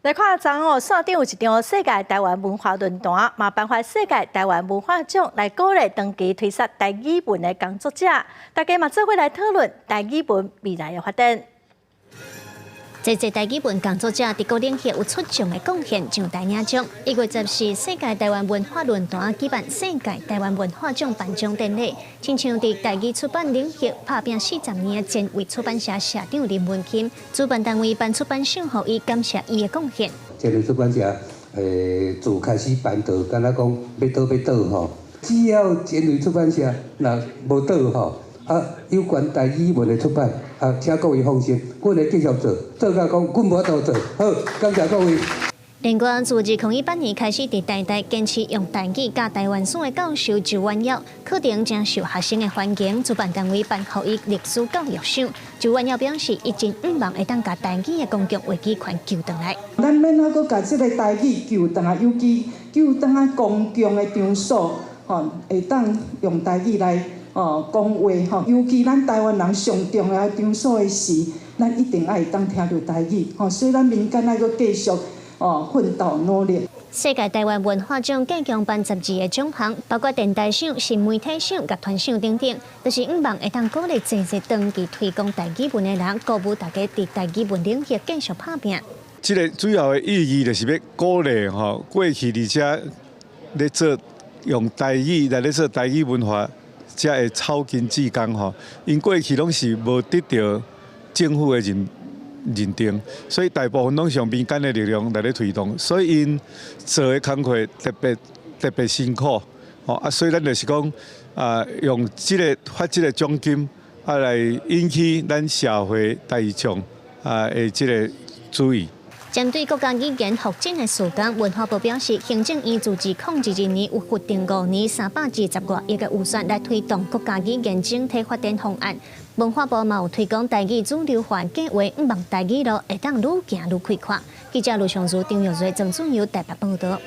来看昨哦，线顶有一场世界台湾文化论坛，嘛颁发世界台湾文化奖来鼓励长期推广台语文的工作者。大家嘛做伙来讨论台语文未来的发展。这台语文工作者伫各领域有出众的贡献，上台领奖。1月14日，世界台湾文化论坛举办世界台湾文化奖颁奖典礼，亲像伫台语出版领域打拼40年的前卫出版社社长林文钦，主办单位颁出版赏予伊，感谢伊的贡献。前卫出版社自开始办道，敢若讲要倒吼，只要前卫出版社若无倒吼。有关台语文的出版，请各位放心，阮会继续做，做到讲阮无法度做。好，感谢各位。另外，自2018年开始，伫台大坚持用台语教台湾省的教授周婉耀，课程将受学生的欢迎。主办单位颁予伊历史教育赏。周婉耀表示，伊真毋望会当甲台语的公共话语权救回来。咱免哪个甲即个台语救回来，尤其救回来公共的场所，会当用台语来。讲话尤其咱台湾人上重要场所的事，咱一定爱当听到台语所以咱民间爱阁继续奋斗努力。世界台湾文化奖计共颁12个奖项，包括电台赏、新媒体赏、乐团赏等等，就是希望会当鼓励济长期推广台语文的人，鼓舞大家伫台语文领域继续打拼。这个主要的意义就是要鼓励过去而且咧做用台语来咧做台语文化。才会草根志工吼，因过去拢是无得到政府的认定，所以大部分拢用民间的力量来咧推动，所以因做的工作特别辛苦，所以咱就是讲用发这个奖金来引起咱社会大众的这个注意。针对国家语言复振的事件，文化部表示，行政院自2012年有决定5年320多亿的预算来推动国家语言整体发展方案。文化部嘛有推广台语主流化计划，希望台语路会当愈行愈开阔。记者卢尚如、张玉瑞、郑俊尧台北报道。